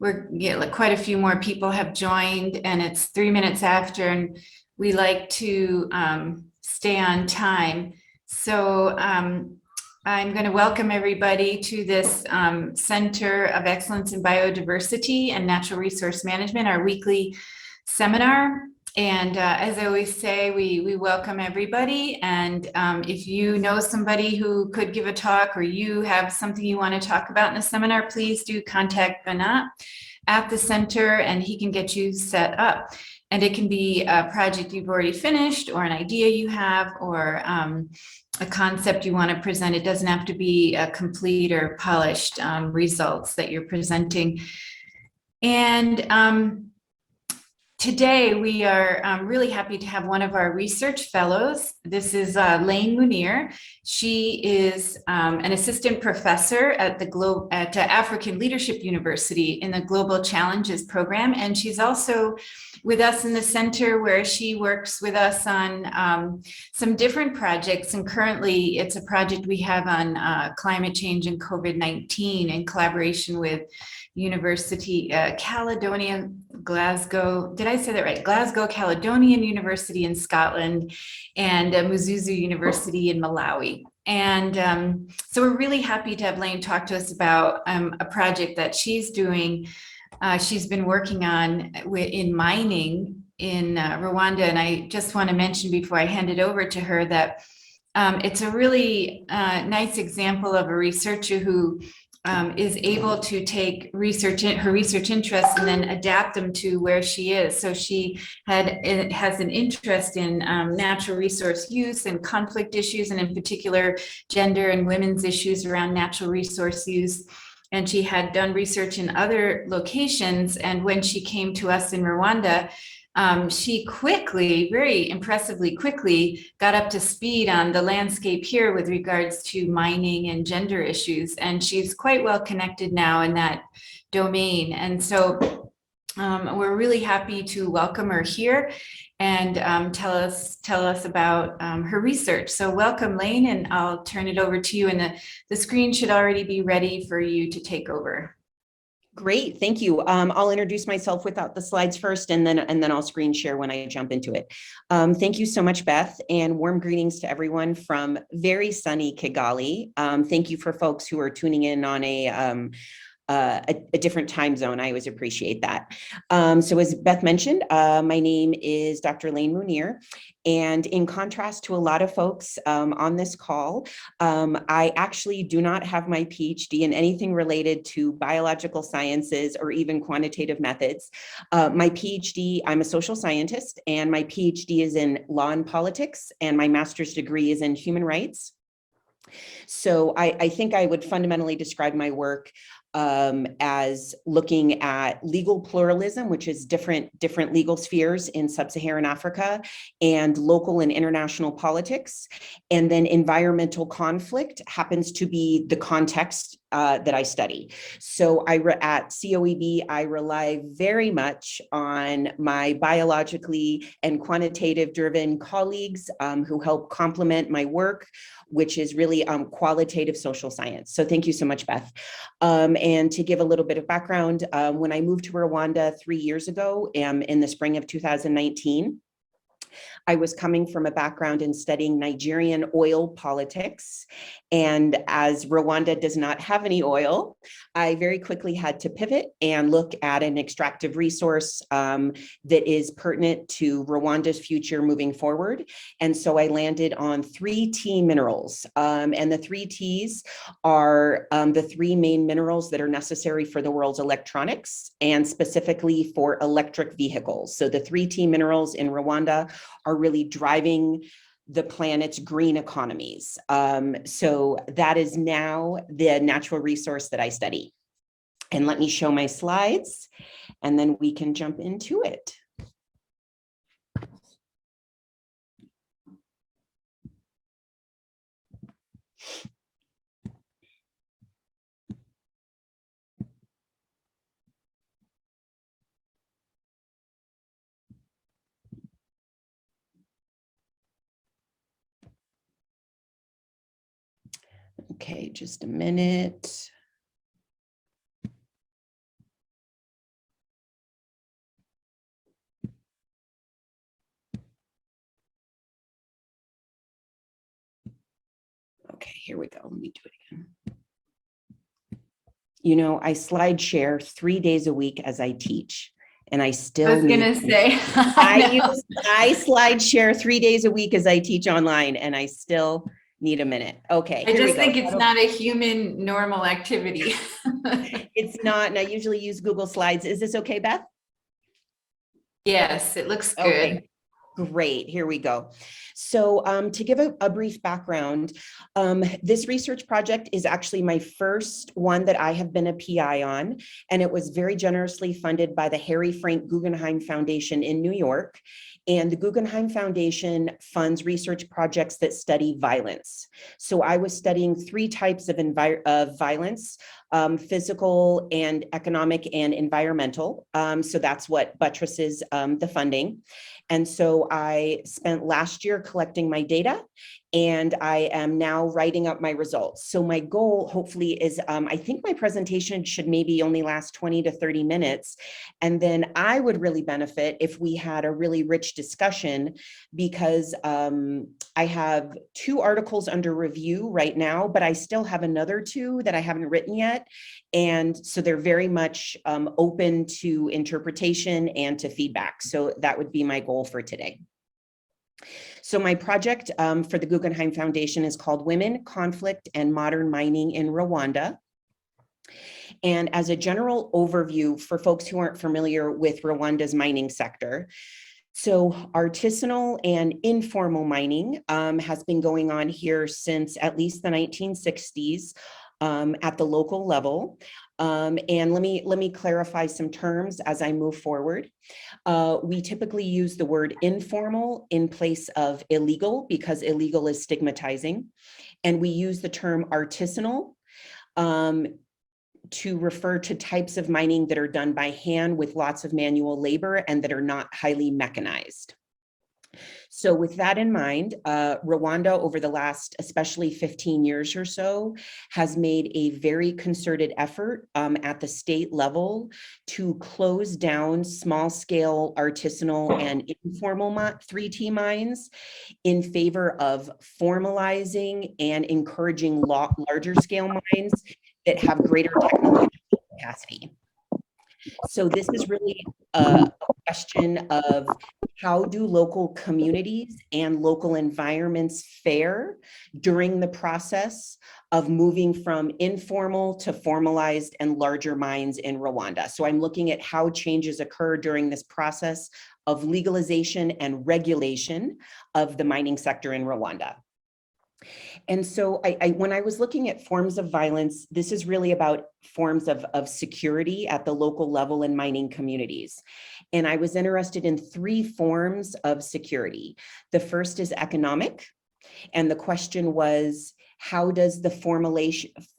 like quite a few more people have joined, and it's 3 minutes after, and we like to stay on time. So I'm going to welcome everybody to this Center of Excellence in Biodiversity and Natural Resource Management, our weekly seminar. And as I always say, we welcome everybody. And if you know somebody who could give a talk, or you have something you want to talk about in the seminar, please do contact Banat at the center and he can get you set up. And it can be a project you've already finished, or an idea you have, or a concept you want to present. It doesn't have to be a complete or polished results that you're presenting. And today, we are really happy to have one of our research fellows. This is Laine Munir. She is an assistant professor at African Leadership University in the Global Challenges program, and she's also with us in the center, where she works with us on some different projects. And currently, it's a project we have on climate change and COVID-19 in collaboration with University Caledonian Glasgow. Did I say that right? Glasgow Caledonian University in Scotland, and Muzuzu University in Malawi. And so we're really happy to have Laine talk to us about a project that she's doing. She's been working on in mining in Rwanda. And I just want to mention before I hand it over to her that it's a really nice example of a researcher who is able to take her research interests and then adapt them to where she is. So she has an interest in natural resource use and conflict issues, and in particular, gender and women's issues around natural resource use. And she had done research in other locations. And when she came to us in Rwanda, she quickly, very impressively quickly, got up to speed on the landscape here with regards to mining and gender issues. And she's quite well connected now in that domain. And so we're really happy to welcome her here and tell us about her research. So welcome, Laine, and I'll turn it over to you. And the screen should already be ready for you to take over. Great, thank you. I'll introduce myself without the slides first, and then I'll screen share when I jump into it. Thank you so much, Beth, and warm greetings to everyone from very sunny Kigali. Thank you for folks who are tuning in on a different time zone. I always appreciate that. So as Beth mentioned, my name is Dr. Laine Munir. And in contrast to a lot of folks on this call, I actually do not have my PhD in anything related to biological sciences or even quantitative methods. My PhD, I'm a social scientist, and my PhD is in law and politics, and my master's degree is in human rights. So I think I would fundamentally describe my work as looking at legal pluralism, which is different legal spheres in sub-Saharan Africa, and local and international politics. And then environmental conflict happens to be the context that I study. So at CoEB, I rely very much on my biologically and quantitative driven colleagues who help complement my work, which is really qualitative social science. So thank you so much, Beth. And to give a little bit of background, when I moved to Rwanda 3 years ago, in the spring of 2019, I was coming from a background in studying Nigerian oil politics. And as Rwanda does not have any oil, I very quickly had to pivot and look at an extractive resource that is pertinent to Rwanda's future moving forward. And so I landed on 3 T minerals. And the 3 Ts are the 3 main minerals that are necessary for the world's electronics, and specifically for electric vehicles. So the 3 T minerals in Rwanda are really driving the planet's green economies. So that is now the natural resource that I study. And let me show my slides, and then we can jump into it. Okay, just a minute. Okay, here we go. Let me do it again. You know, I slide share 3 days a week as I teach, and I I still was gonna say, I slide share 3 days a week as I teach online, and I still need a minute. Okay, I here we just go. think it's not a human normal activity. It's not, and I usually use Google Slides. Is this okay, Beth? Yes, it looks good. Okay, great. Here we go. So to give a brief background, this research project is actually my first one that I have been a PI on, and it was very generously funded by the Harry Frank Guggenheim Foundation in New York. And the Guggenheim Foundation funds research projects that study violence. So I was studying 3 types of violence, physical and economic and environmental. So that's what buttresses the funding. And so I spent last year collecting my data, and I am now writing up my results. So my goal, hopefully, is I think my presentation should maybe only last 20 to 30 minutes. And then I would really benefit if we had a really rich discussion, because I have 2 articles under review right now, but I still have another 2 that I haven't written yet. And so they're very much open to interpretation and to feedback. So that would be my goal for today. So my project for the Guggenheim Foundation is called Women, Conflict, and Modern Mining in Rwanda. And as a general overview for folks who aren't familiar with Rwanda's mining sector, so artisanal and informal mining has been going on here since at least the 1960s at the local level. And let me clarify some terms as I move forward. We typically use the word informal in place of illegal, because illegal is stigmatizing. And we use the term artisanal to refer to types of mining that are done by hand with lots of manual labor and that are not highly mechanized. So with that in mind, Rwanda over the last, especially 15 years or so, has made a very concerted effort at the state level to close down small scale artisanal and informal 3T mines in favor of formalizing and encouraging larger scale mines that have greater technological capacity. So this is really a question of how do local communities and local environments fare during the process of moving from informal to formalized and larger mines in Rwanda. So I'm looking at how changes occur during this process of legalization and regulation of the mining sector in Rwanda. And so when I was looking at forms of violence, this is really about forms of security at the local level in mining communities. And I was interested in 3 forms of security. The first is economic. And the question was, how does the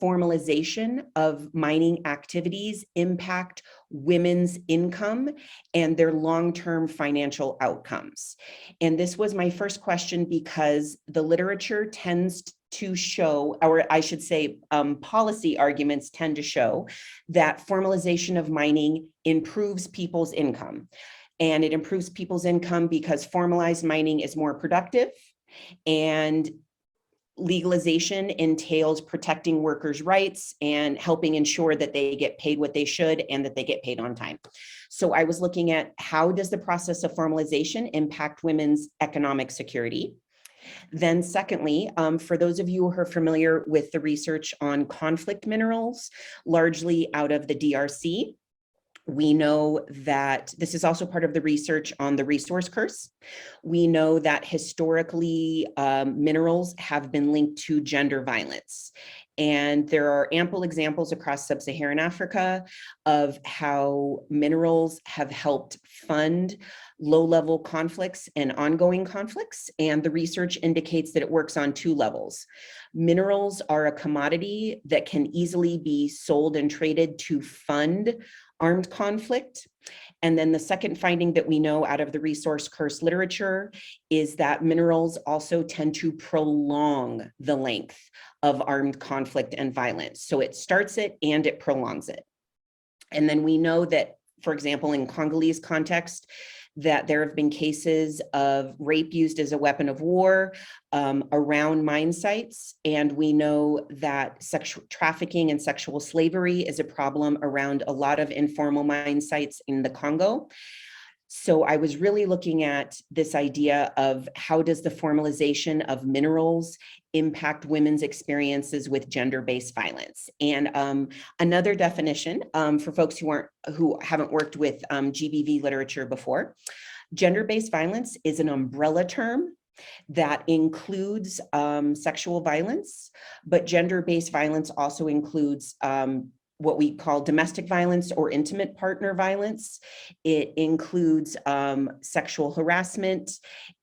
formalization of mining activities impact women's income and their long-term financial outcomes? And this was my first question because the literature tends to show, or I should say, policy arguments tend to show that formalization of mining improves people's income. And it improves people's income because formalized mining is more productive, and legalization entails protecting workers' rights and helping ensure that they get paid what they should and that they get paid on time. So I was looking at how does the process of formalization impact women's economic security? Then secondly, for those of you who are familiar with the research on conflict minerals, largely out of the DRC, we know that this is also part of the research on the resource curse. We know that historically minerals have been linked to gender violence. And there are ample examples across sub-Saharan Africa of how minerals have helped fund low-level conflicts and ongoing conflicts. And the research indicates that it works on 2 levels. Minerals are a commodity that can easily be sold and traded to fund armed conflict. And then the second finding that we know out of the resource curse literature is that minerals also tend to prolong the length of armed conflict and violence. So it starts it and it prolongs it. And then we know that, for example, in Congolese context, that there have been cases of rape used as a weapon of war around mine sites. And we know that sexual trafficking and sexual slavery is a problem around a lot of informal mine sites in the Congo. So I was really looking at this idea of how does the formalization of minerals impact women's experiences with gender-based violence. And another definition for folks who haven't worked with GBV literature before, gender-based violence is an umbrella term that includes sexual violence, but gender-based violence also includes what we call domestic violence or intimate partner violence. It includes sexual harassment,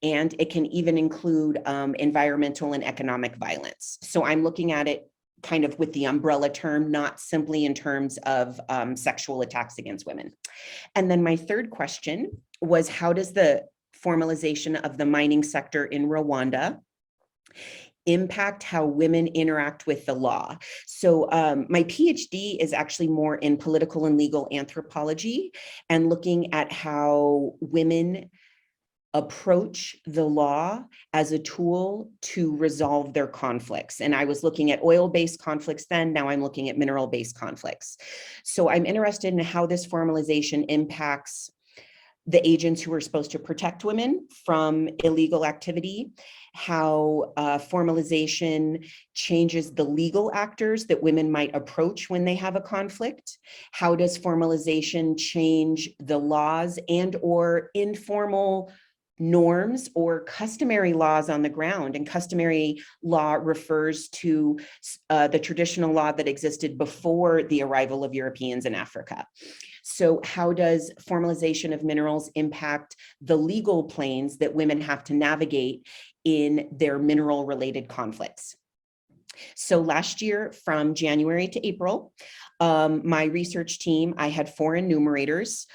and it can even include environmental and economic violence. So I'm looking at it kind of with the umbrella term, not simply in terms of sexual attacks against women. And then my third question was, how does the formalization of the mining sector in Rwanda impact how women interact with the law? So my PhD is actually more in political and legal anthropology and looking at how women approach the law as a tool to resolve their conflicts. And I was looking at oil-based conflicts then, now I'm looking at mineral-based conflicts. So I'm interested in how this formalization impacts the agents who are supposed to protect women from illegal activity, how formalization changes the legal actors that women might approach when they have a conflict. How does formalization change the laws and or informal norms or customary laws on the ground? And customary law refers to the traditional law that existed before the arrival of Europeans in Africa. So how does formalization of minerals impact the legal planes that women have to navigate in their mineral-related conflicts? So last year, from January to April, my research team, I had 4 enumerators.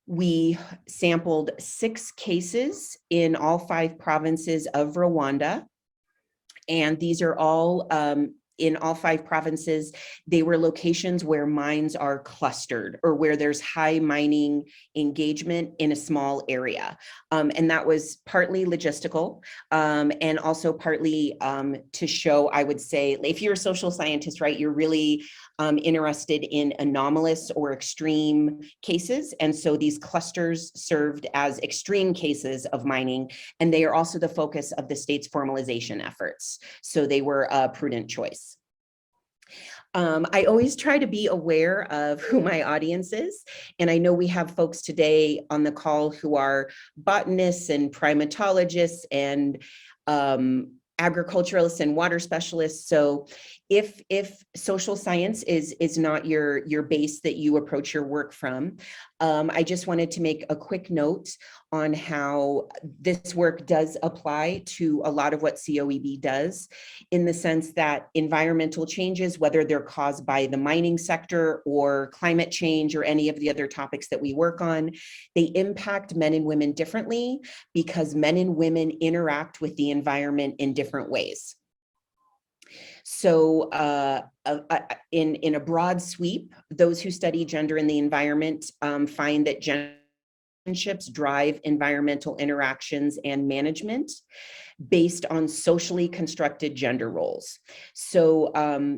We sampled 6 cases in all 5 provinces of Rwanda. And these are all in all 5 provinces, they were locations where mines are clustered or where there's high mining engagement in a small area. And that was partly logistical and also partly to show, I would say, if you're a social scientist, right, you're really interested in anomalous or extreme cases. And so these clusters served as extreme cases of mining, and they are also the focus of the state's formalization efforts. So they were a prudent choice. I always try to be aware of who my audience is. And I know we have folks today on the call who are botanists and primatologists and agriculturalists and water specialists. So if social science is not your base that you approach your work from, I just wanted to make a quick note on how this work does apply to a lot of what CoEB does, in the sense that environmental changes, whether they're caused by the mining sector or climate change or any of the other topics that we work on, they impact men and women differently because men and women interact with the environment in different ways. So in a broad sweep, those who study gender in the environment find that relationships drive environmental interactions and management based on socially constructed gender roles. So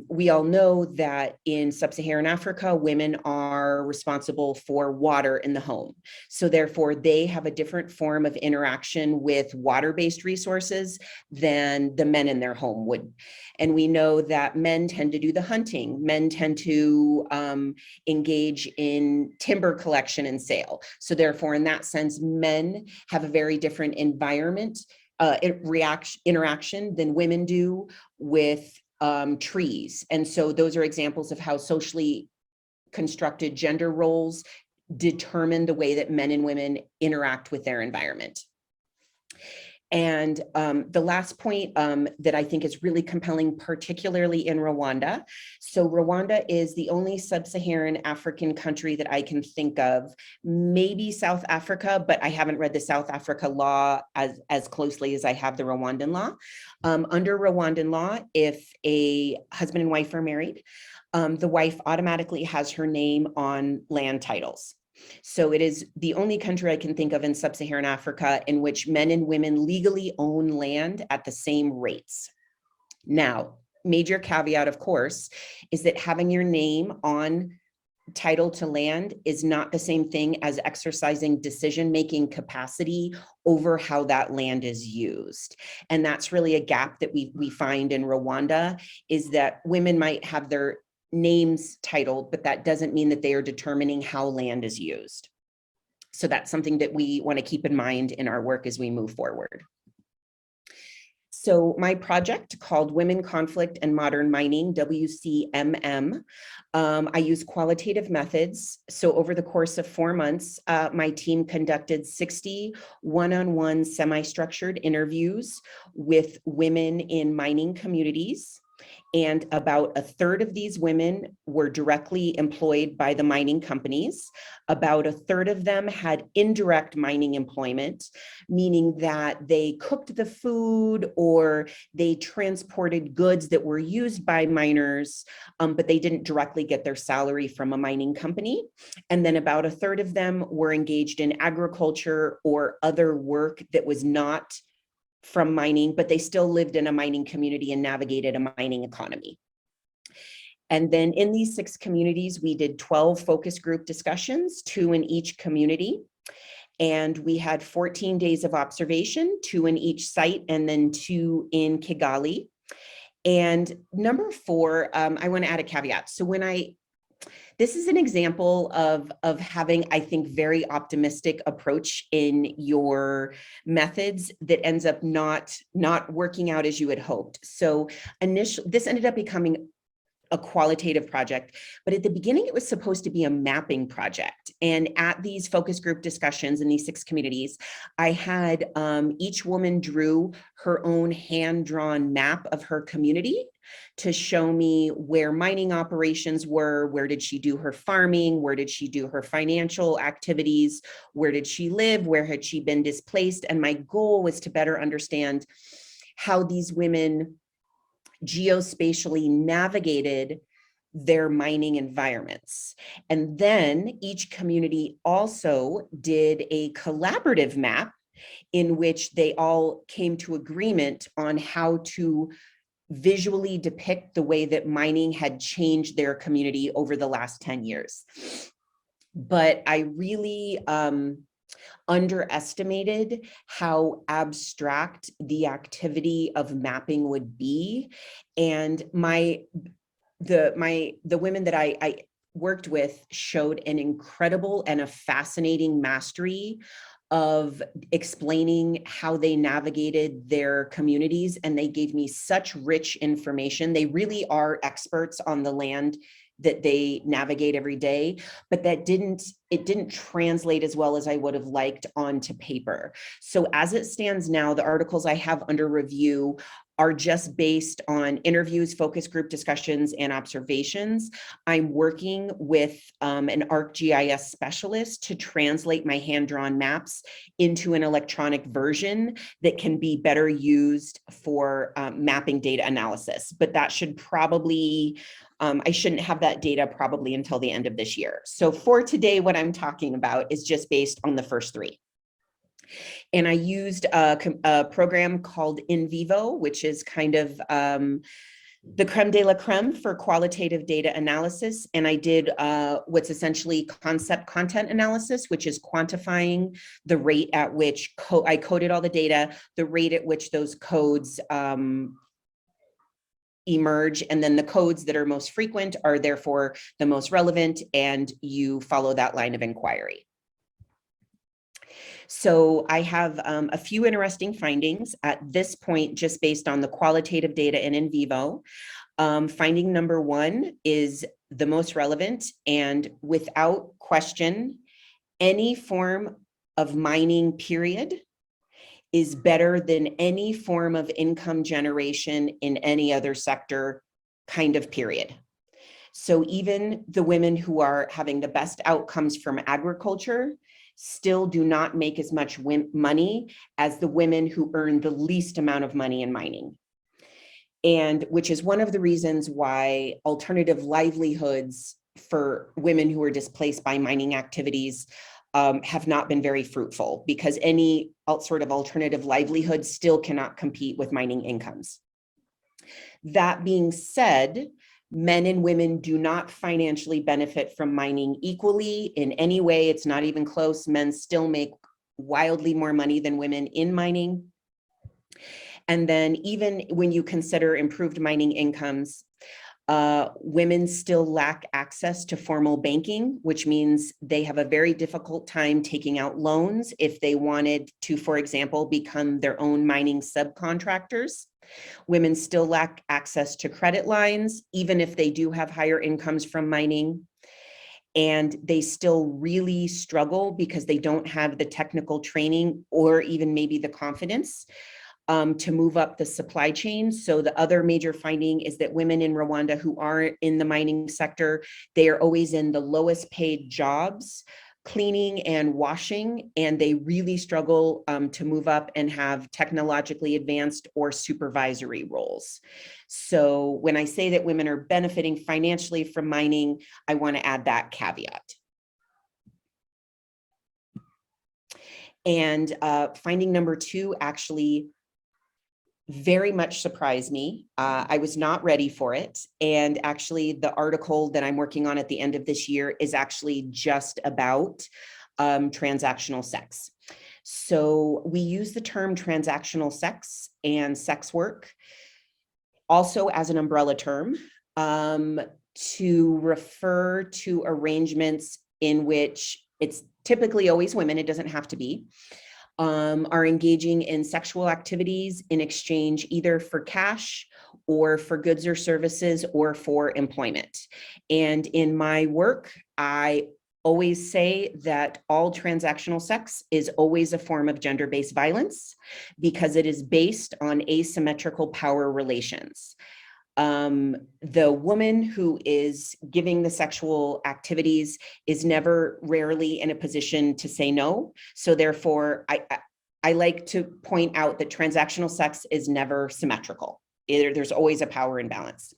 we all know that in sub-Saharan Africa, women are responsible for water in the home. So therefore, they have a different form of interaction with water-based resources than the men in their home would. And we know that men tend to do the hunting. Men tend to engage in timber collection and sale. So therefore, in that sense, men have a very different environment interaction than women do with trees. And so those are examples of how socially constructed gender roles determine the way that men and women interact with their environment. And the last point that I think is really compelling, particularly in Rwanda. So Rwanda is the only sub-Saharan African country that I can think of, maybe South Africa, but I haven't read the South Africa law as closely as I have the Rwandan law. Under Rwandan law, if a husband and wife are married, the wife automatically has her name on land titles. So it is the only country I can think of in sub-Saharan Africa in which men and women legally own land at the same rates. Now, major caveat, of course, is that having your name on title to land is not the same thing as exercising decision-making capacity over how that land is used. And that's really a gap that we find in Rwanda, is that women might have their names titled, but that doesn't mean that they are determining how land is used. So that's something that we want to keep in mind in our work as we move forward. So my project, called Women, Conflict, and Modern Mining, WCMM, I use qualitative methods. So over the course of 4 months, my team conducted 60 one-on-one semi-structured interviews with women in mining communities. And about a third of these women were directly employed by the mining companies. About a third of them had indirect mining employment, meaning that they cooked the food or they transported goods that were used by miners, but they didn't directly get their salary from a mining company. And then about a third of them were engaged in agriculture or other work that was not from mining, but they still lived in a mining community and navigated a mining economy. And then in these 6 communities, we did 12 focus group discussions, 2 in each community. And we had 14 days of observation, 2 in each site, and then 2 in Kigali. And number 4, I want to add a caveat. So this is an example of having, I think, very optimistic approach in your methods that ends up not working out as you had hoped. So this ended up becoming a qualitative project, but at the beginning it was supposed to be a mapping project. And at these focus group discussions in these 6 communities, I had each woman drew her own hand-drawn map of her community to show me where mining operations were, where did she do her farming, where did she do her financial activities, where did she live, where had she been displaced. And my goal was to better understand how these women geospatially navigated their mining environments. And then each community also did a collaborative map in which they all came to agreement on how to visually depict the way that mining had changed their community over the last 10 years. But I really underestimated how abstract the activity of mapping would be. And the women that I worked with showed an incredible and a fascinating mastery of explaining how they navigated their communities. And they gave me such rich information. They really are experts on the land that they navigate every day, but it didn't translate as well as I would have liked onto paper. So as it stands now, the articles I have under review are just based on interviews, focus group discussions, and observations. I'm working with an ArcGIS specialist to translate my hand-drawn maps into an electronic version that can be better used for mapping data analysis. But that should probably, I shouldn't have that data probably until the end of this year. So for today, what I'm talking about is just based on the first 3. And I used a program called In Vivo, which is kind of the creme de la creme for qualitative data analysis. And I did what's essentially concept content analysis, which is quantifying the rate at which I coded all the data, the rate at which those codes emerge, and then the codes that are most frequent are therefore the most relevant, and you follow that line of inquiry. So I have a few interesting findings at this point, just based on the qualitative data and in vivo. Finding number 1 is the most relevant, and without question, any form of mining, period, is better than any form of income generation in any other sector, kind of, period. So even the women who are having the best outcomes from agriculture still do not make as much money as the women who earn the least amount of money in mining. And which is one of the reasons why alternative livelihoods for women who are displaced by mining activities have not been very fruitful, because any sort of alternative livelihood still cannot compete with mining incomes. That being said, men and women do not financially benefit from mining equally in any way. It's not even close. Men still make wildly more money than women in mining. And then even when you consider improved mining incomes, women still lack access to formal banking, which means they have a very difficult time taking out loans if they wanted to, for example, become their own mining subcontractors. Women still lack access to credit lines, even if they do have higher incomes from mining. And they still really struggle because they don't have the technical training or even maybe the confidence to move up the supply chain. So the other major finding is that women in Rwanda who are in the mining sector, they are always in the lowest paid jobs, cleaning and washing, and they really struggle to move up and have technologically advanced or supervisory roles. So when I say that women are benefiting financially from mining, I want to add that caveat. And finding number 2 actually very much surprised me. I was not ready for it. And actually the article that I'm working on at the end of this year is actually just about transactional sex. So we use the term transactional sex and sex work also as an umbrella term to refer to arrangements in which it's typically always women, it doesn't have to be, are engaging in sexual activities in exchange either for cash or for goods or services or for employment. And in my work, I always say that all transactional sex is always a form of gender-based violence because it is based on asymmetrical power relations. The woman who is giving the sexual activities is never rarely in a position to say no. So therefore, I like to point out that transactional sex is never symmetrical. There's always a power imbalance.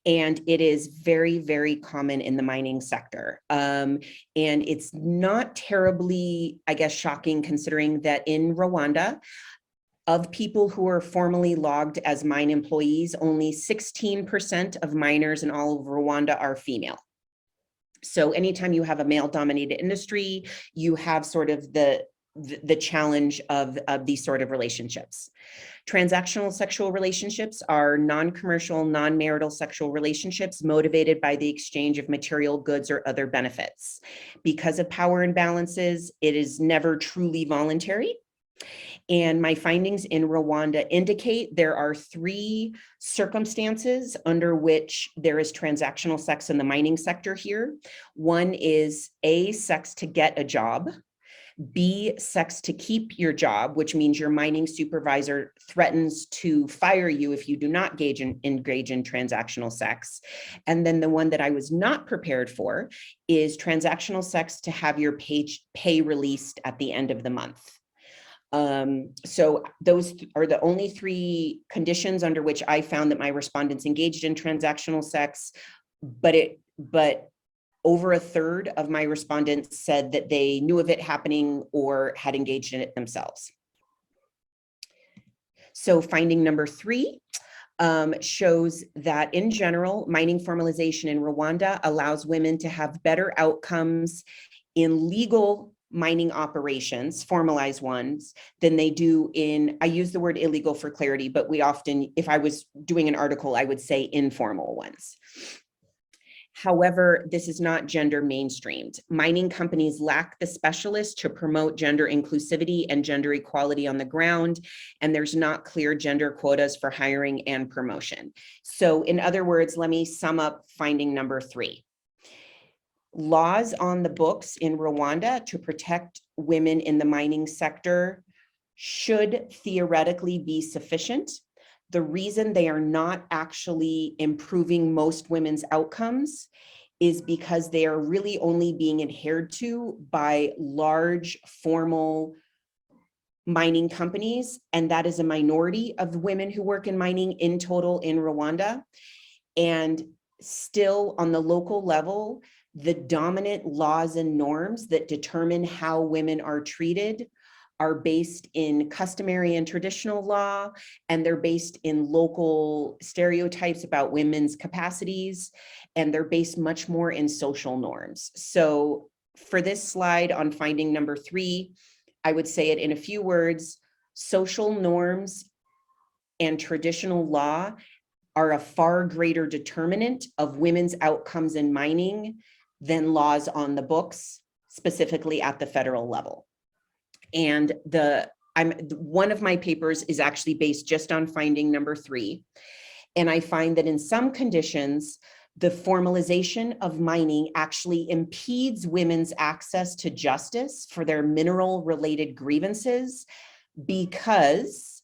And it is very, very common in the mining sector. And it's not terribly, I guess, shocking considering that in Rwanda, of people who are formally logged as mine employees, only 16% of miners in all of Rwanda are female. So anytime you have a male-dominated industry, you have sort of the challenge of these sort of relationships. Transactional sexual relationships are non-commercial, non-marital sexual relationships motivated by the exchange of material goods or other benefits. Because of power imbalances, it is never truly voluntary. And my findings in Rwanda indicate there are 3 circumstances under which there is transactional sex in the mining sector here. One is A, sex to get a job. B, sex to keep your job, which means your mining supervisor threatens to fire you if you do not engage in transactional sex. And then the one that I was not prepared for is transactional sex to have your pay released at the end of the month. So those are the only 3 conditions under which I found that my respondents engaged in transactional sex, but over a third of my respondents said that they knew of it happening or had engaged in it themselves. So finding number 3 shows that in general, mining formalization in Rwanda allows women to have better outcomes in legal mining operations, formalized ones, than they do in, I use the word illegal for clarity, but we often, if I was doing an article, I would say informal ones. However, this is not gender mainstreamed. Mining companies lack the specialists to promote gender inclusivity and gender equality on the ground, and there's not clear gender quotas for hiring and promotion. So in other words, let me sum up finding number 3. Laws on the books in Rwanda to protect women in the mining sector should theoretically be sufficient. The reason they are not actually improving most women's outcomes is because they are really only being adhered to by large formal mining companies, and that is a minority of women who work in mining in total in Rwanda. And still on the local level, the dominant laws and norms that determine how women are treated are based in customary and traditional law, and they're based in local stereotypes about women's capacities, and they're based much more in social norms. So for this slide on finding number 3, I would say it in a few words: social norms and traditional law are a far greater determinant of women's outcomes in mining than laws on the books, specifically at the federal level. And one of my papers is actually based just on finding number 3. And I find that in some conditions, the formalization of mining actually impedes women's access to justice for their mineral-related grievances, because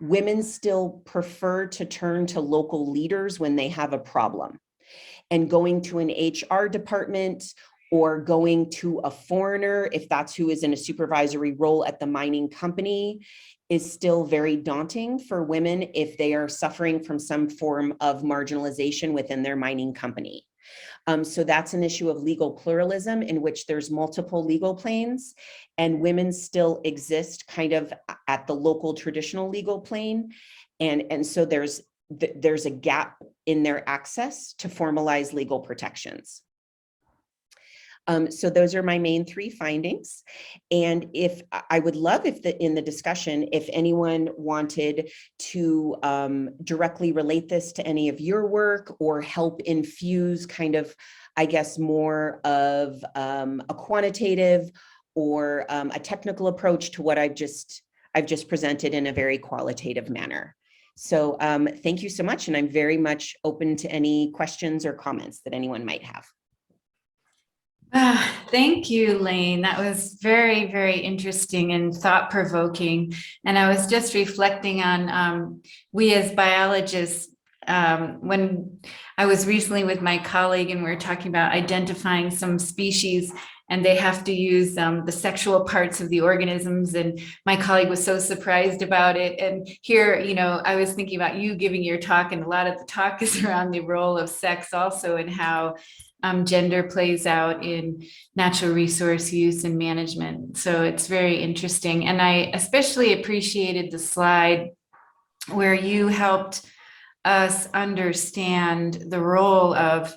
women still prefer to turn to local leaders when they have a problem. And going to an HR department or going to a foreigner, if that's who is in a supervisory role at the mining company, is still very daunting for women if they are suffering from some form of marginalization within their mining company. So that's an issue of legal pluralism in which there's multiple legal planes, and women still exist kind of at the local traditional legal plane. And so there's a gap in their access to formalized legal protections. So those are my main 3 findings. And if I would love if in the discussion, if anyone wanted to directly relate this to any of your work or help infuse kind of, I guess, more of a quantitative or a technical approach to what I've just presented in a very qualitative manner. So thank you so much. And I'm very much open to any questions or comments that anyone might have. Thank you, Laine. That was very, very interesting and thought-provoking. And I was just reflecting on we as biologists, when I was recently with my colleague and we were talking about identifying some species, and they have to use the sexual parts of the organisms. And my colleague was so surprised about it. And here, you know, I was thinking about you giving your talk, and a lot of the talk is around the role of sex also, and how gender plays out in natural resource use and management. So it's very interesting. And I especially appreciated the slide where you helped us understand the role of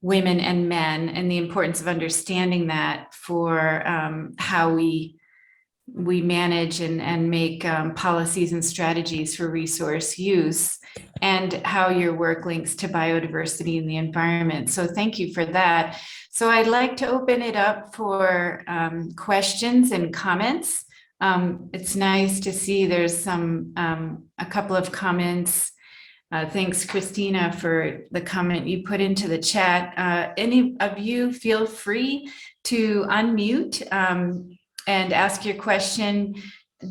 women and men and the importance of understanding that for how we manage and make policies and strategies for resource use, and how your work links to biodiversity and the environment. So thank you for that. So I'd like to open it up for questions and comments. It's nice to see there's a couple of comments. Thanks, Christina, for the comment you put into the chat. Any of you feel free to unmute and ask your question.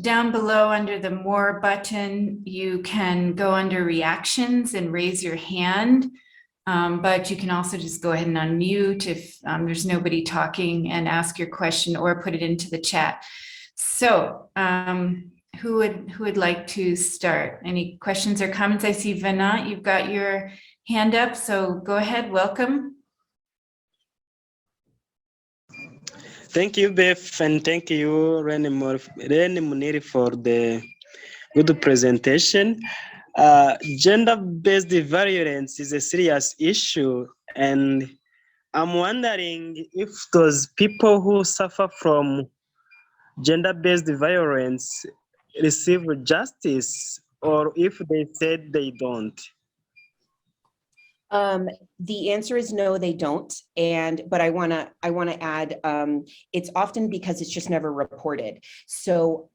Down below under the More button, you can go under Reactions and raise your hand, but you can also just go ahead and unmute if there's nobody talking, and ask your question or put it into the chat. So who would like to start? Any questions or comments? I see Vanna, you've got your hand up, so go ahead, welcome. Thank you, Beth, and thank you, Laine Munir, for the good presentation. Gender-based violence is a serious issue, and I'm wondering if those people who suffer from gender-based violence receive justice, or if they said they don't. The answer is no, they don't. But I want to add, it's often because it's just never reported. So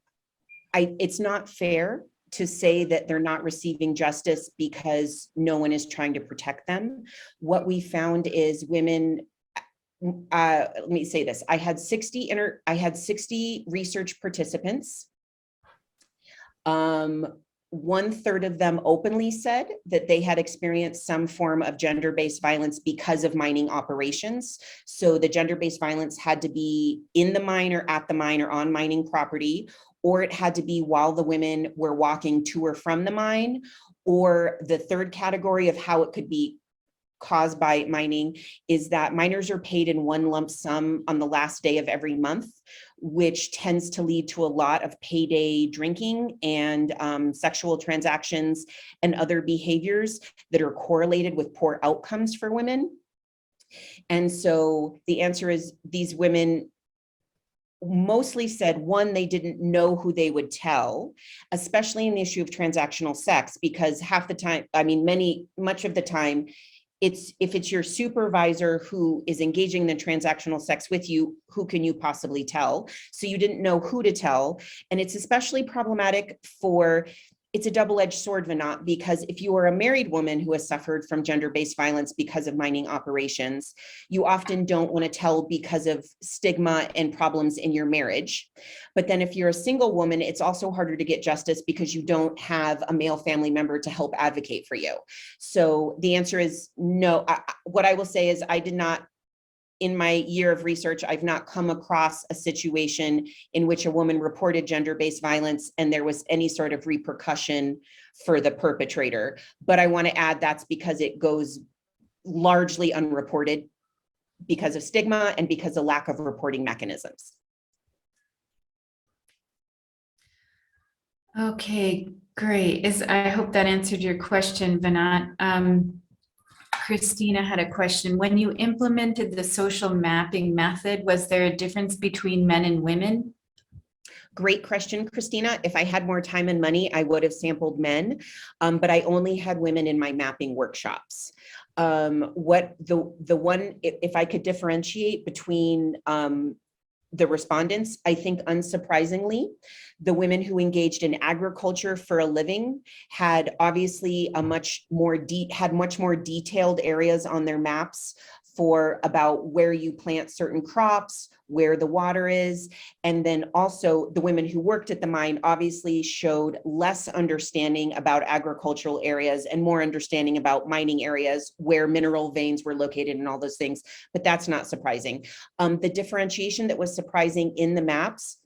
it's not fair to say that they're not receiving justice because no one is trying to protect them. What we found is women, let me say this, I had 60 research participants. 1/3 of them openly said that they had experienced some form of gender-based violence because of mining operations. So the gender-based violence had to be in the mine or at the mine or on mining property, or it had to be while the women were walking to or from the mine, or the third category of how it could be caused by mining is that miners are paid in one lump sum on the last day of every month, which tends to lead to a lot of payday drinking and sexual transactions and other behaviors that are correlated with poor outcomes for women. And so the answer is these women mostly said, one, they didn't know who they would tell, especially in the issue of transactional sex, because half the time, I mean, much of the time, if it's your supervisor who is engaging in transactional sex with you, who can you possibly tell? So you didn't know who to tell. And it's especially problematic it's a double-edged sword, Vinat, because if you are a married woman who has suffered from gender-based violence because of mining operations, you often don't want to tell because of stigma and problems in your marriage. But then if you're a single woman, it's also harder to get justice because you don't have a male family member to help advocate for you. So the answer is no. What I will say is I did not, in my year of research, I've not come across a situation in which a woman reported gender-based violence and there was any sort of repercussion for the perpetrator. But I want to add that's because it goes largely unreported because of stigma and because of lack of reporting mechanisms. Okay, great. I hope that answered your question, Vinat. Christina had a question. When you implemented the social mapping method, was there a difference between men and women? Great question, Christina. If I had more time and money, I would have sampled men, but I only had women in my mapping workshops. If I could differentiate between the respondents, I think unsurprisingly, the women who engaged in agriculture for a living had obviously much more detailed areas on their maps for about where you plant certain crops, where the water is. And then also the women who worked at the mine obviously showed less understanding about agricultural areas and more understanding about mining areas where mineral veins were located and all those things, but that's not surprising. The differentiation that was surprising in the maps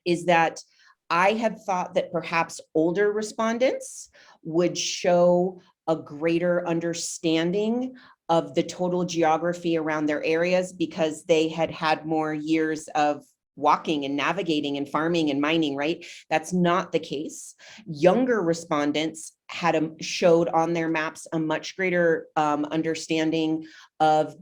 is that I had thought that perhaps older respondents would show a greater understanding of the total geography around their areas because they had had more years of walking and navigating and farming and mining, right? That's not the case. Younger respondents showed on their maps a much greater understanding of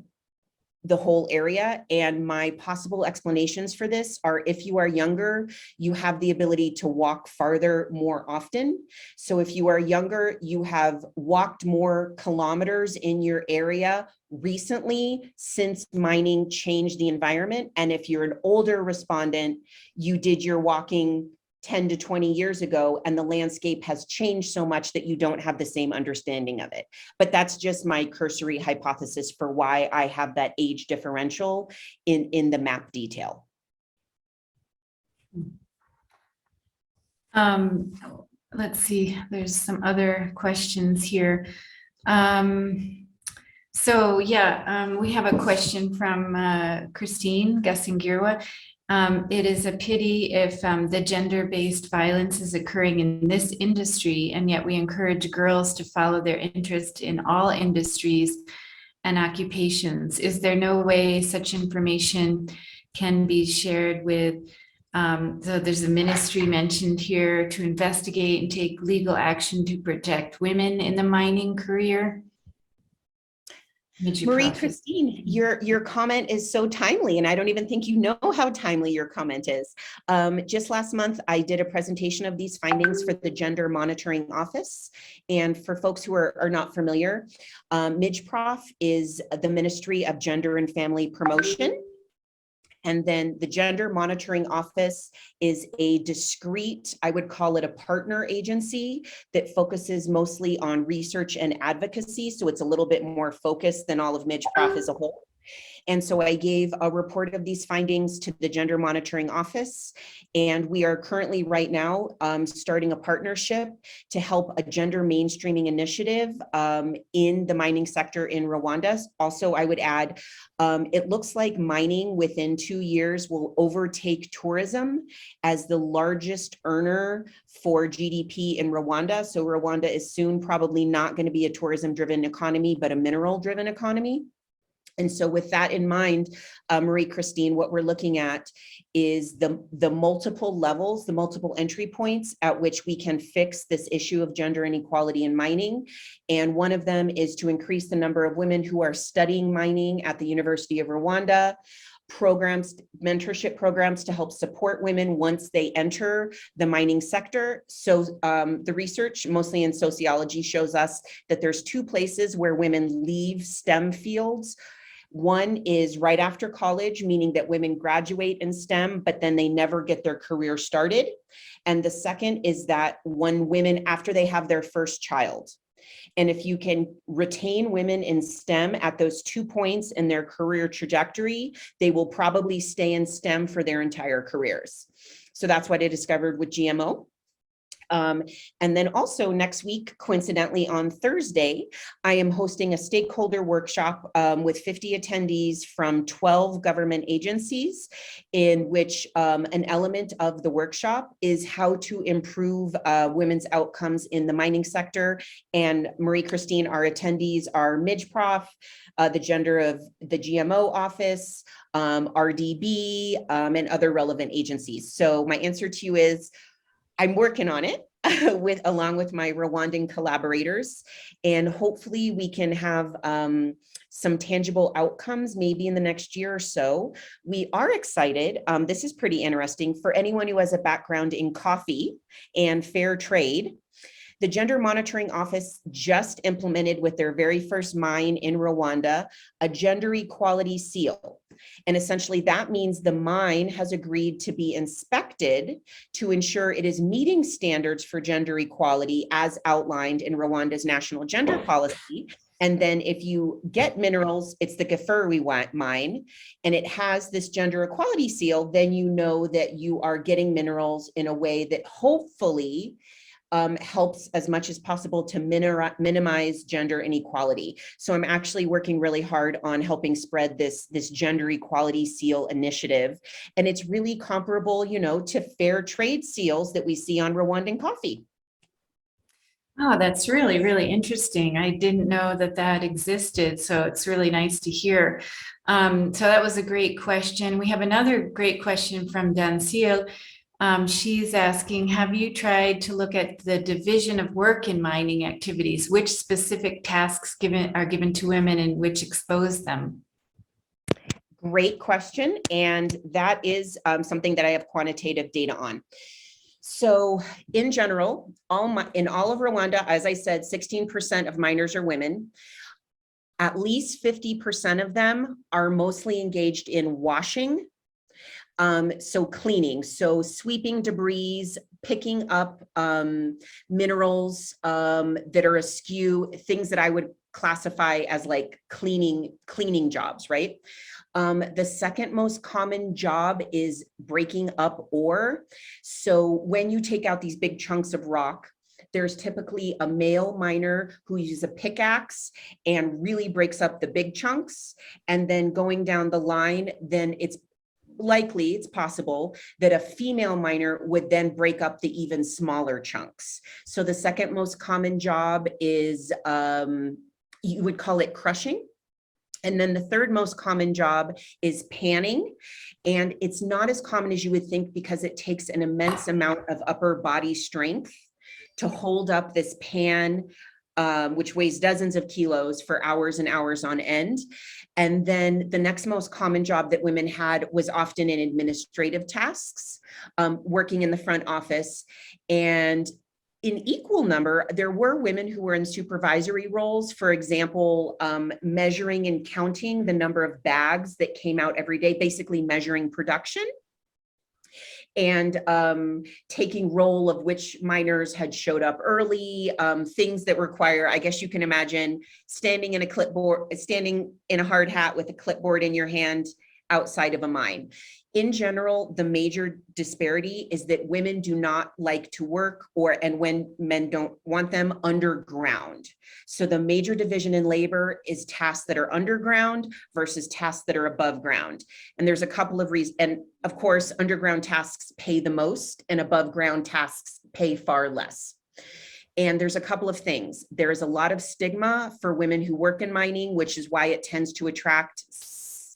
the whole area. And my possible explanations for this are if you are younger, you have the ability to walk farther more often. So if you are younger, you have walked more kilometers in your area recently since mining changed the environment. And if you're an older respondent, you did your walking 10 to 20 years ago, and the landscape has changed so much that you don't have the same understanding of it. But that's just my cursory hypothesis for why I have that age differential in the map detail. Let's see, there's some other questions here. So yeah, we have a question from Christine Gassingirwa. It is a pity if the gender-based violence is occurring in this industry, and yet we encourage girls to follow their interest in all industries and occupations. Is there no way such information can be shared with, so there's a ministry mentioned here to investigate and take legal action to protect women in the mining career? Marie-Christine, your comment is so timely, and I don't even think you know how timely your comment is. Just last month, I did a presentation of these findings for the Gender Monitoring Office. And for folks who are not familiar, MIGPROF is the Ministry of Gender and Family Promotion. And then the Gender Monitoring Office is a discrete, I would call it a partner agency that focuses mostly on research and advocacy. So it's a little bit more focused than all of MIGPROF as a whole. And so I gave a report of these findings to the Gender Monitoring Office, and we are currently right now starting a partnership to help a gender mainstreaming initiative in the mining sector in Rwanda. Also, I would add, it looks like mining within 2 years will overtake tourism as the largest earner for GDP in Rwanda. So Rwanda is soon probably not going to be a tourism-driven economy, but a mineral-driven economy. And so with that in mind, Marie-Christine, what we're looking at is the multiple levels, the multiple entry points at which we can fix this issue of gender inequality in mining. And one of them is to increase the number of women who are studying mining at the University of Rwanda, programs, mentorship programs to help support women once they enter the mining sector. So the research, mostly in sociology, shows us that there's 2 places where women leave STEM fields. One is right after college, meaning that women graduate in STEM, but then they never get their career started. And the second is that when women, after they have their first child. And if you can retain women in STEM at those 2 points in their career trajectory, they will probably stay in STEM for their entire careers. So that's what I discovered with GMO. And then also next week, coincidentally on Thursday, I am hosting a stakeholder workshop with 50 attendees from 12 government agencies, in which an element of the workshop is how to improve women's outcomes in the mining sector. And Marie-Christine, our attendees are MIGPROF, the Gender of the GMO Office, RDB, and other relevant agencies. So my answer to you is, I'm working on it along with my Rwandan collaborators, and hopefully we can have some tangible outcomes maybe in the next year or so. We are excited. This is pretty interesting for anyone who has a background in coffee and fair trade. The Gender Monitoring Office just implemented with their very first mine in Rwanda a gender equality seal. And essentially that means the mine has agreed to be inspected to ensure it is meeting standards for gender equality as outlined in Rwanda's national gender policy. And then if you get minerals, it's the Gafurwe mine, and it has this gender equality seal, then you know that you are getting minerals in a way that hopefully helps as much as possible to minimize gender inequality. So I'm actually working really hard on helping spread this gender equality seal initiative. And it's really comparable, you know, to fair trade seals that we see on Rwandan coffee. Oh, that's really, really interesting. I didn't know that that existed, so it's really nice to hear. So that was a great question. We have another great question from Dancil. She's asking, have you tried to look at the division of work in mining activities? Which specific tasks are given to women and which expose them? Great question. And that is something that I have quantitative data on. So in general, in all of Rwanda, as I said, 16% of miners are women. At least 50% of them are mostly engaged in washing. So cleaning, so sweeping debris, picking up minerals that are askew, things that I would classify as like cleaning jobs, right? The second most common job is breaking up ore. So when you take out these big chunks of rock, there's typically a male miner who uses a pickaxe and really breaks up the big chunks. And then going down the line, then it's possible that a female miner would then break up the even smaller chunks. So the second most common job is, you would call it crushing. And then the third most common job is panning. And it's not as common as you would think because it takes an immense amount of upper body strength to hold up this pan, which weighs dozens of kilos for hours and hours on end. And then the next most common job that women had was often in administrative tasks, working in the front office. And in equal number, there were women who were in supervisory roles, for example, measuring and counting the number of bags that came out every day, basically measuring production. and taking roll of which minors had showed up early, things that require, I guess you can imagine, standing in a hard hat with a clipboard in your hand outside of a mine. In general, the major disparity is that women do not like to work, and when men don't want them, underground. So the major division in labor is tasks that are underground versus tasks that are above ground. And there's a couple of reasons. And of course, underground tasks pay the most and above ground tasks pay far less. And there's a couple of things. There is a lot of stigma for women who work in mining, which is why it tends to attract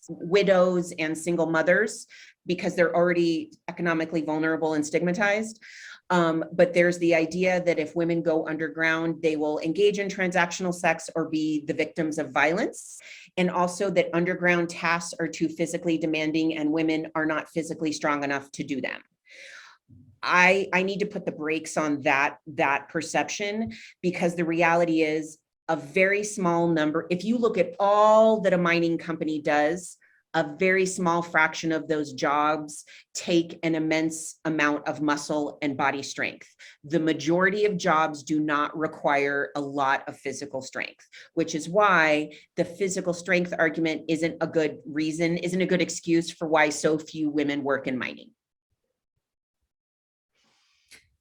widows and single mothers, because they're already economically vulnerable and stigmatized. But there's the idea that if women go underground, they will engage in transactional sex or be the victims of violence. And also that underground tasks are too physically demanding and women are not physically strong enough to do them. I need to put the brakes on that perception, because the reality is a very small number. If you look at all that a mining company does, a very small fraction of those jobs take an immense amount of muscle and body strength. The majority of jobs do not require a lot of physical strength, which is why the physical strength argument isn't a good excuse for why so few women work in mining.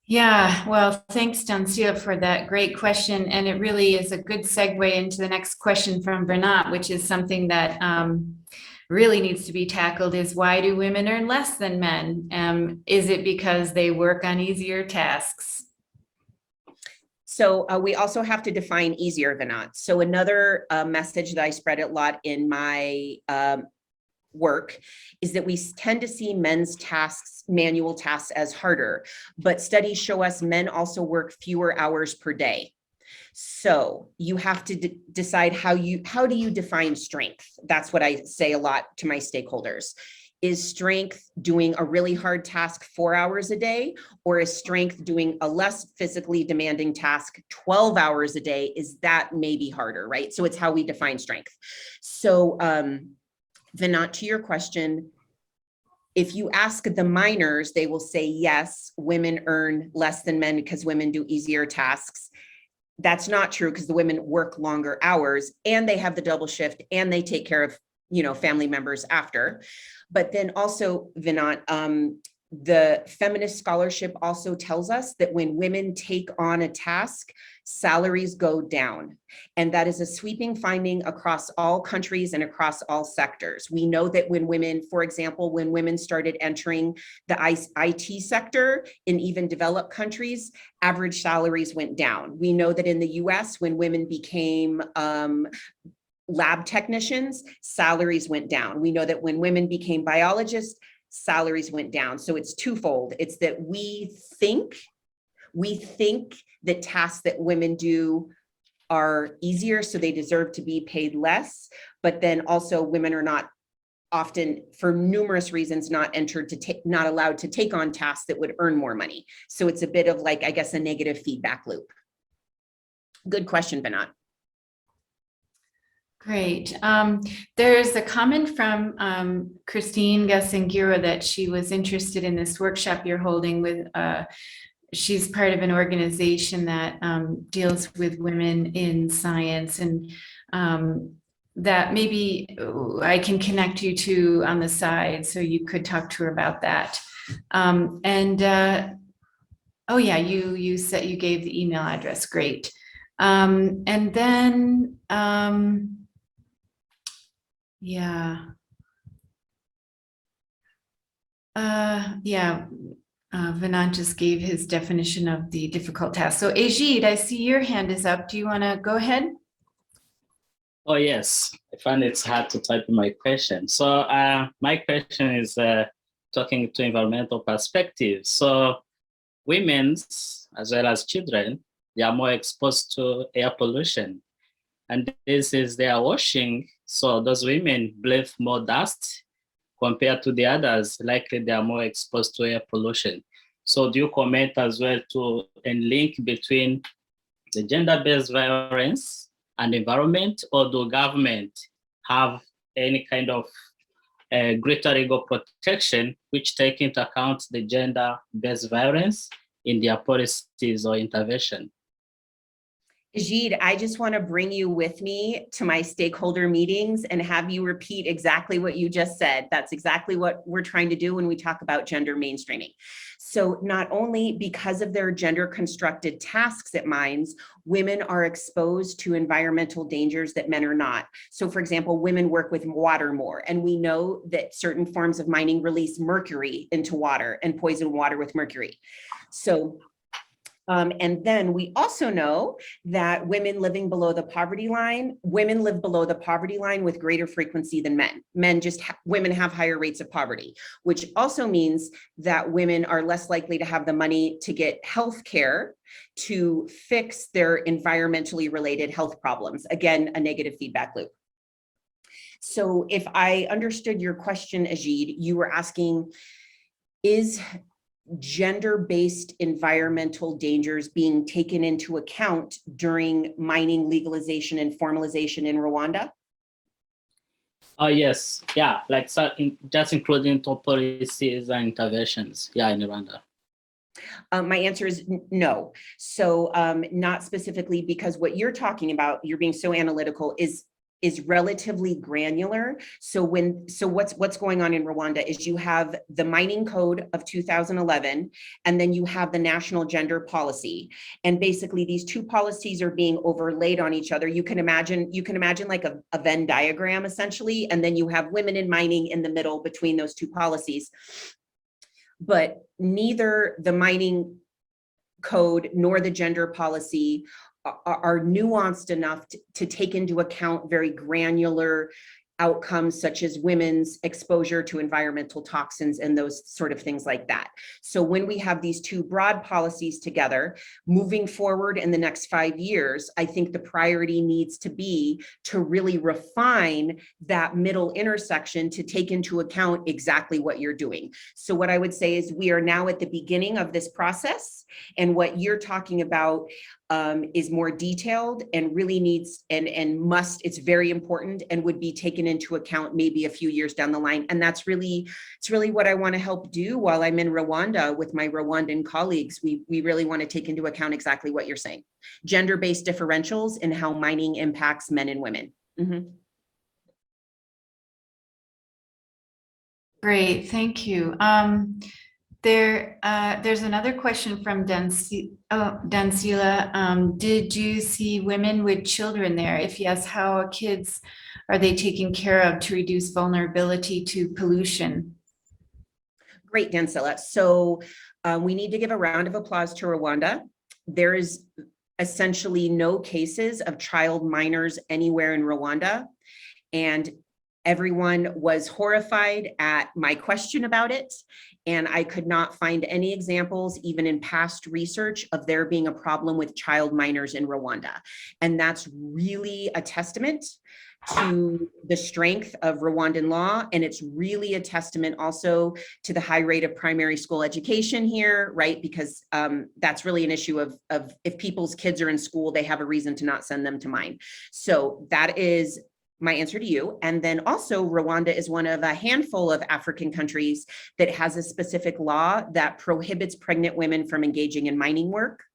Yeah, well, thanks, Dancia, for that great question. And it really is a good segue into the next question from Bernat, which is something that really needs to be tackled, is why do women earn less than men? Is it because they work on easier tasks? So we also have to define easier than not. So another message that I spread a lot in my work is that we tend to see men's tasks, manual tasks, as harder, but studies show us men also work fewer hours per day. So you have to decide how do you define strength? That's what I say a lot to my stakeholders. Is strength doing a really hard task 4 hours a day, or is strength doing a less physically demanding task 12 hours a day? Is that maybe harder, right? So it's how we define strength. So Vinant, to your question, if you ask the miners, they will say, yes, women earn less than men because women do easier tasks. That's not true, because the women work longer hours and they have the double shift and they take care of, family members after. But then also, Vinant, the feminist scholarship also tells us that when women take on a task, salaries go down. And that is a sweeping finding across all countries and across all sectors. We know that when women, for example, when women started entering the IT sector in even developed countries, average salaries went down. We know that in the US, when women became lab technicians, salaries went down. We know that when women became biologists, salaries went down. So it's twofold. It's that we think that tasks that women do are easier, so they deserve to be paid less. But then also women are not often, for numerous reasons, not allowed to take on tasks that would earn more money. So it's a bit of like, I guess, a negative feedback loop. Good question, Vinant. Great. There's a comment from Christine Gassengira that she was interested in this workshop you're holding with, she's part of an organization that deals with women in science, and that maybe I can connect you to on the side so you could talk to her about that. Oh yeah, you said you gave the email address. Great. And then Vinant just gave his definition of the difficult task. So Ajid, I see your hand is up. Do you want to go ahead? Oh, yes. I find it's hard to type my question. So my question is talking to environmental perspective. So women, as well as children, they are more exposed to air pollution. And this is they are washing. So those women breathe more dust compared to the others. Likely they are more exposed to air pollution. So do you comment as well to a link between the gender-based violence and environment, or do government have any kind of greater legal protection, which take into account the gender-based violence in their policies or intervention. Ajid, I just want to bring you with me to my stakeholder meetings and have you repeat exactly what you just said. That's exactly what we're trying to do when we talk about gender mainstreaming. So not only because of their gender constructed tasks at mines, women are exposed to environmental dangers that men are not. So for example, women work with water more, and we know that certain forms of mining release mercury into water and poison water with mercury. So and then we also know that women live below the poverty line with greater frequency than men. Women have higher rates of poverty, which also means that women are less likely to have the money to get health care to fix their environmentally related health problems. Again, a negative feedback loop. So if I understood your question, Ajid, you were asking, is gender-based environmental dangers being taken into account during mining legalization and formalization in Rwanda? Yes, yeah, like so just including top policies and interventions, yeah, in Rwanda. My answer is no. So not specifically, because what you're talking about, you're being so analytical, is relatively granular. So what's going on in Rwanda is you have the mining code of 2011, and then you have the national gender policy. And basically these two policies are being overlaid on each other. You can imagine like a Venn diagram essentially, and then you have women in mining in the middle between those two policies. But neither the mining code nor the gender policy are nuanced enough to take into account very granular outcomes such as women's exposure to environmental toxins and those sort of things like that. So when we have these two broad policies together, moving forward in the next 5 years, I think the priority needs to be to really refine that middle intersection to take into account exactly what you're doing. So what I would say is we are now at the beginning of this process, and what you're talking about is more detailed and really needs it's very important and would be taken into account maybe a few years down the line. And it's really what I want to help do while I'm in Rwanda with my Rwandan colleagues. We really want to take into account exactly what you're saying. Gender-based differentials in how mining impacts men and women. Mm-hmm. Great, thank you. There's another question from Dansila. Did you see women with children there? If yes, how kids are they taken care of to reduce vulnerability to pollution? Great, Dansila. So we need to give a round of applause to Rwanda. There is essentially no cases of child minors anywhere in Rwanda, and everyone was horrified at my question about it. And I could not find any examples, even in past research, of there being a problem with child minors in Rwanda. And that's really a testament to the strength of Rwandan law. And it's really a testament also to the high rate of primary school education here, right? Because that's really an issue of if people's kids are in school, they have a reason to not send them to mine. So that is my answer to you. And then also Rwanda is one of a handful of African countries that has a specific law that prohibits pregnant women from engaging in mining work.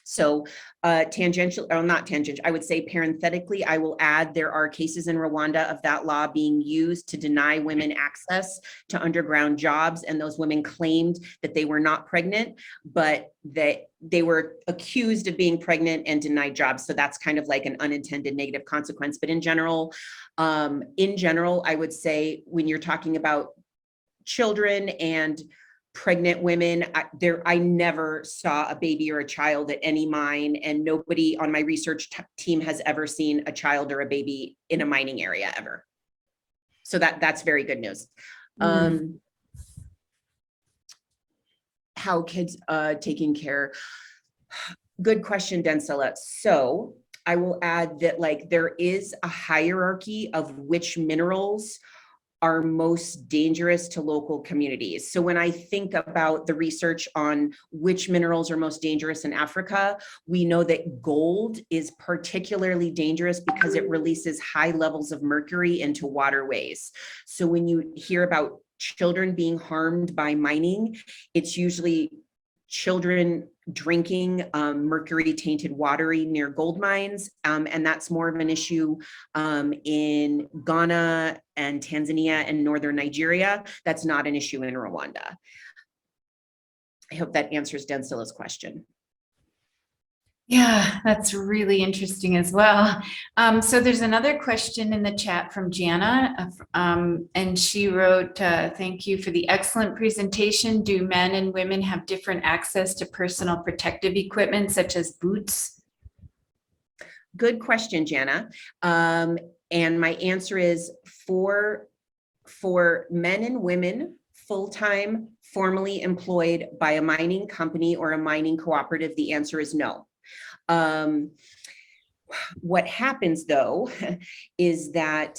So tangential, or not tangential, I would say parenthetically, I will add there are cases in Rwanda of that law being used to deny women access to underground jobs. And those women claimed that they were not pregnant, but that they were accused of being pregnant and denied jobs. So that's kind of like an unintended negative consequence. But in general, I would say when you're talking about children and pregnant women, I never saw a baby or a child at any mine, and nobody on my research team has ever seen a child or a baby in a mining area ever. So that's very good news. How kids taking care? Good question, Dansila. So I will add that there is a hierarchy of which minerals are most dangerous to local communities. So when I think about the research on which minerals are most dangerous in Africa, we know that gold is particularly dangerous because it releases high levels of mercury into waterways. So when you hear about children being harmed by mining, it's usually children drinking mercury tainted water near gold mines. And that's more of an issue in Ghana and Tanzania and northern Nigeria. That's not an issue in Rwanda. I hope that answers Densila's question. Yeah, that's really interesting as well. So there's another question in the chat from Jana, and she wrote, thank you for the excellent presentation. Do men and women have different access to personal protective equipment, such as boots? Good question, Jana. And my answer is for men and women, full-time, formally employed by a mining company or a mining cooperative, the answer is no. What happens though, is that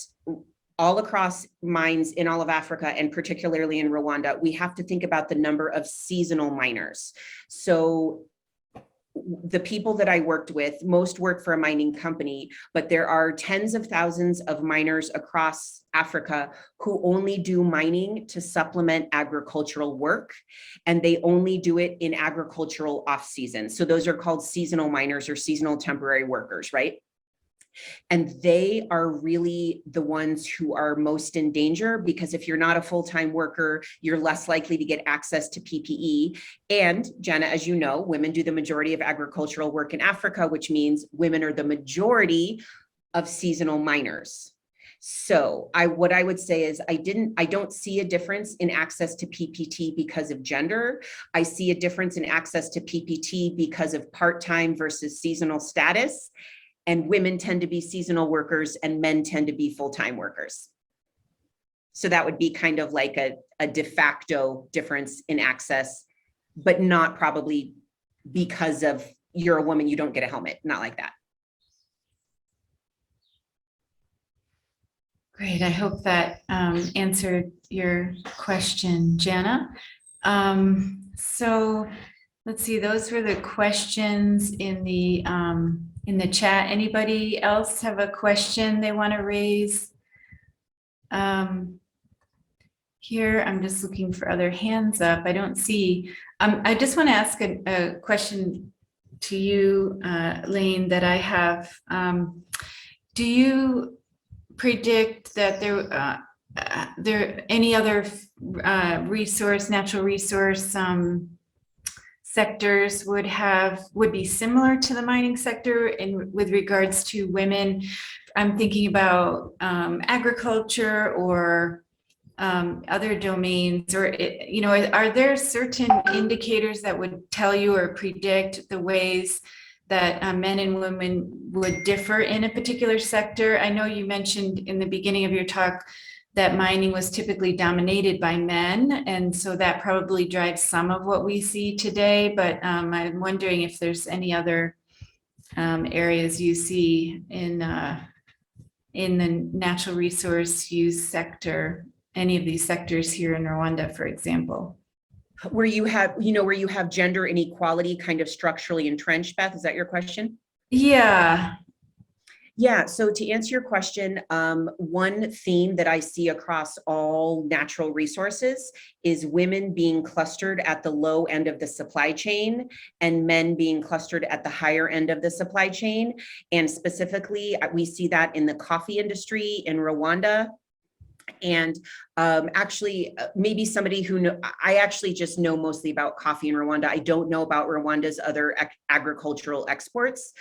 all across mines in all of Africa and particularly in Rwanda, we have to think about the number of seasonal miners. So the people that I worked with, most work for a mining company, but there are tens of thousands of miners across Africa who only do mining to supplement agricultural work, and they only do it in agricultural off season. So those are called seasonal miners or seasonal temporary workers, right? And they are really the ones who are most in danger, because if you're not a full-time worker, you're less likely to get access to PPE. And Jenna, as you know, women do the majority of agricultural work in Africa, which means women are the majority of seasonal miners. So what I would say is I don't see a difference in access to PPT because of gender. I see a difference in access to PPT because of part-time versus seasonal status. And women tend to be seasonal workers and men tend to be full-time workers. So that would be kind of like a de facto difference in access, but not probably because of you're a woman, you don't get a helmet, not like that. Great, I hope that answered your question, Jana. So let's see, those were the questions in the chat. Anybody else have a question they want to raise? Here, I'm just looking for other hands up. I don't see. I just want to ask a question to you, Laine, that I have. Do you predict that there any other natural resource sectors would be similar to the mining sector with regards to women? I'm thinking about agriculture or other domains, or are there certain indicators that would tell you or predict the ways that men and women would differ in a particular sector? I know you mentioned in the beginning of your talk that mining was typically dominated by men, and so that probably drives some of what we see today, but I'm wondering if there's any other areas you see in the natural resource use sector, any of these sectors here in Rwanda, for example. Where you have gender inequality kind of structurally entrenched, Beth, is that your question? Yeah. Yeah, so to answer your question, one theme that I see across all natural resources is women being clustered at the low end of the supply chain and men being clustered at the higher end of the supply chain. And specifically, we see that in the coffee industry in Rwanda. And actually, maybe somebody who know, I actually just know mostly about coffee in Rwanda. I don't know about Rwanda's other agricultural exports.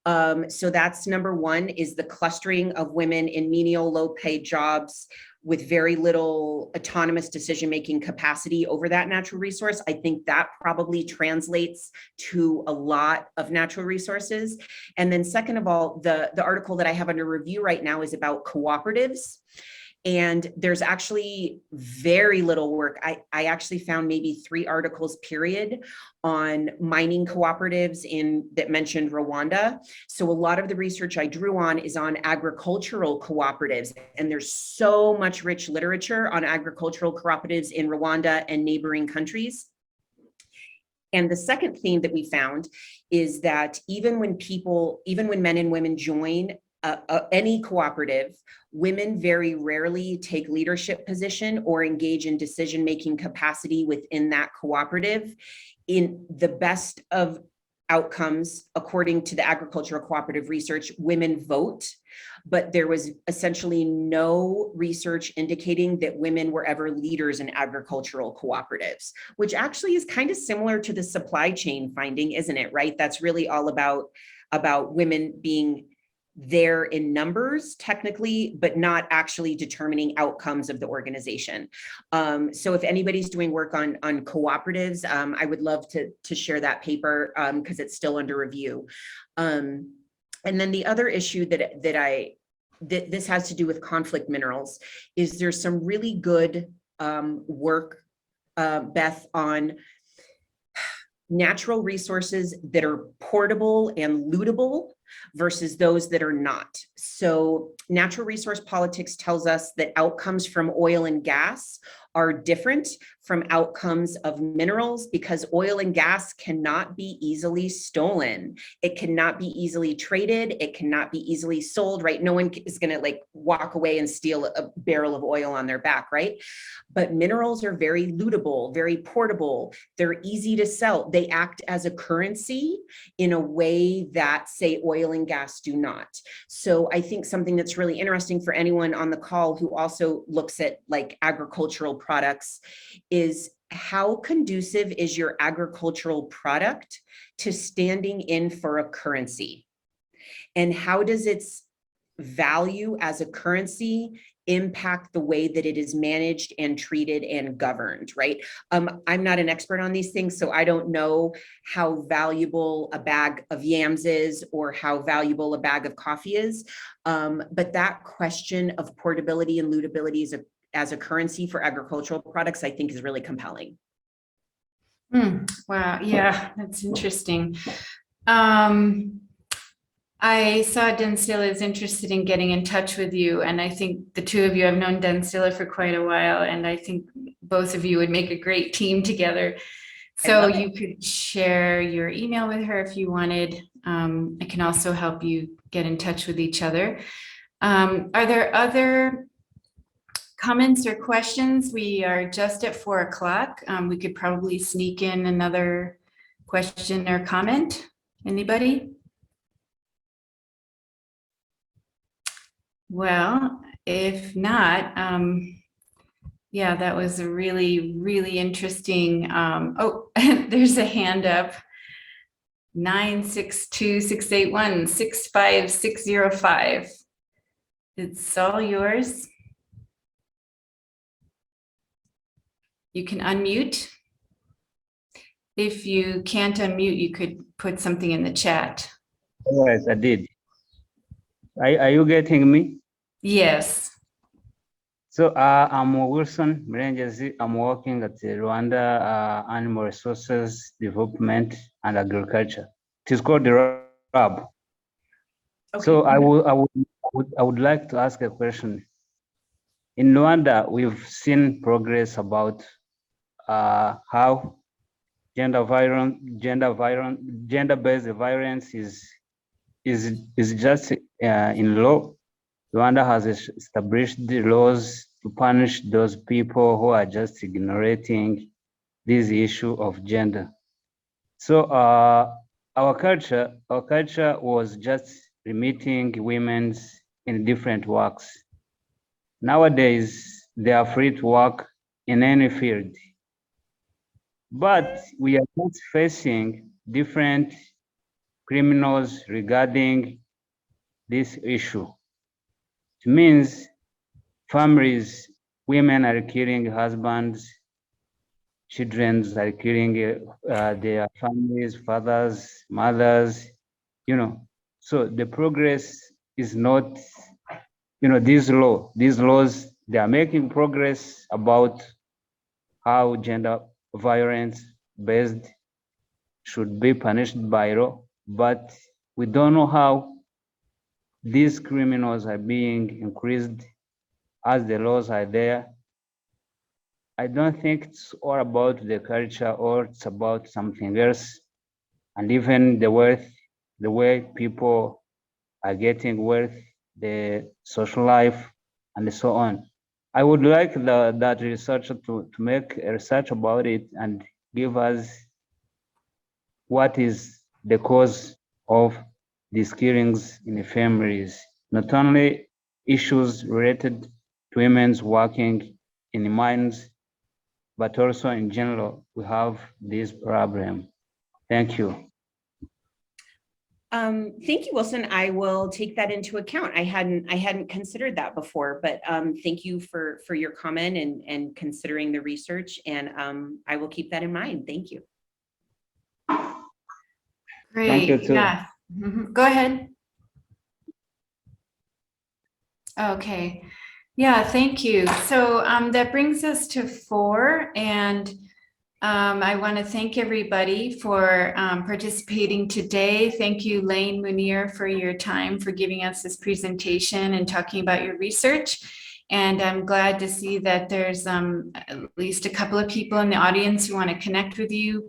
So that's number one, is the clustering of women in menial, low-paid jobs with very little autonomous decision-making capacity over that natural resource. I think that probably translates to a lot of natural resources. And then second of all, the article that I have under review right now is about cooperatives. And there's actually very little work. I actually found maybe 3 articles, period, on mining cooperatives that mentioned Rwanda. So a lot of the research I drew on is on agricultural cooperatives. And there's so much rich literature on agricultural cooperatives in Rwanda and neighboring countries. And the second theme that we found is that even when men and women join any cooperative, women very rarely take leadership position or engage in decision-making capacity within that cooperative. In the best of outcomes, according to the agricultural cooperative research, women vote, but there was essentially no research indicating that women were ever leaders in agricultural cooperatives, which actually is kind of similar to the supply chain finding, isn't it, right? That's really all about women being there in numbers technically, but not actually determining outcomes of the organization. So if anybody's doing work on cooperatives, I would love to share that paper because it's still under review. And then the other issue that this has to do with conflict minerals is there's some really good work, Beth, on natural resources that are portable and lootable versus those that are not. So natural resource politics tells us that outcomes from oil and gas are different from outcomes of minerals because oil and gas cannot be easily stolen. It cannot be easily traded. It cannot be easily sold, right? No one is going to like walk away and steal a barrel of oil on their back, right? But minerals are very lootable, very portable. They're easy to sell. They act as a currency in a way that, say, oil and gas do not. So I think something that's really interesting for anyone on the call who also looks at like agricultural products is how conducive is your agricultural product to standing in for a currency? And how does its value as a currency impact the way that it is managed and treated and governed, right? I'm not an expert on these things, so I don't know how valuable a bag of yams is or how valuable a bag of coffee is. But that question of portability and lootability as a currency for agricultural products, I think is really compelling. Wow, yeah, that's interesting. I saw Denstilla is interested in getting in touch with you, and I think the two of you have known Denstilla for quite a while, and I think both of you would make a great team together. So you could share your email with her if you wanted. I can also help you get in touch with each other. Are there other comments or questions? We are just at 4 o'clock. We could probably sneak in another question or comment. Anybody? Well, if not, yeah, that was a really, really interesting. Oh, there's a hand up. 962-681-65605. It's all yours. You can unmute. If you can't unmute, you could put something in the chat. Yes, I did. Are you getting me? Yes. So I'm Wilson Mrengezi. I'm working at the Rwanda Animal Resources Development and Agriculture. It is called the RAB. Okay. So I would like to ask a question. In Rwanda, we've seen progress about how gender-based violence is just in law. Rwanda has established the laws to punish those people who are just ignoring this issue of gender. So our culture was just limiting women in different works. Nowadays, they are free to work in any field. But we are not facing different criminals regarding this issue. It means families, women are killing husbands, children are killing their families, fathers, mothers, you know. So the progress is not, these laws they are making progress about how gender violence based should be punished by law, but we don't know how these criminals are being increased as the laws are there. I don't think it's all about the culture or it's about something else. And even the wealth, the way people are getting wealth, the social life, and so on. I would like that researcher to make a research about it and give us what is the cause of these killings in the families, not only issues related to women's working in the mines, but also in general, we have this problem. Thank you. Thank you, Wilson. I will take that into account. I hadn't considered that before, but thank you for your comment and considering the research, and I will keep that in mind. Thank you. Great. Thank you too. Yeah. Go ahead. Okay. Yeah, thank you. So that brings us to 4, and I want to thank everybody for participating today. Thank you, Laine Munir, for your time, for giving us this presentation and talking about your research. And I'm glad to see that there's at least a couple of people in the audience who want to connect with you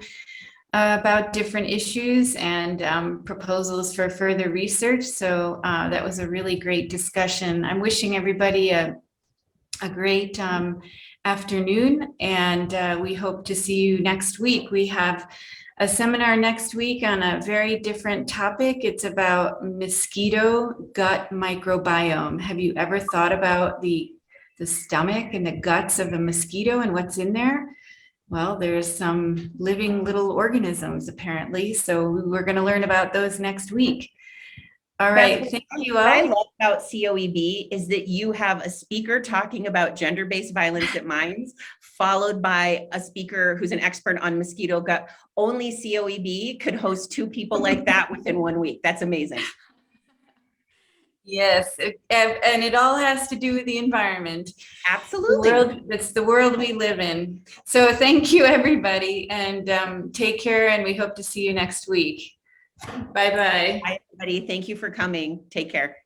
about different issues and proposals for further research. So that was a really great discussion. I'm wishing everybody a great afternoon, and we hope to see you next week. We have a seminar next week on a very different topic. It's about mosquito gut microbiome. Have you ever thought about the stomach and the guts of a mosquito and what's in there? Well, there's some living little organisms apparently. So we're going to learn about those next week. All right, thank you all. What I love about CoEB is that you have a speaker talking about gender-based violence at mines, followed by a speaker who's an expert on mosquito gut. Only CoEB could host 2 people like that within 1 week. That's amazing. Yes, and it all has to do with the environment. Absolutely. It's the world we live in. So thank you, everybody, and take care, and we hope to see you next week. Bye-bye. Bye, everybody. Thank you for coming. Take care.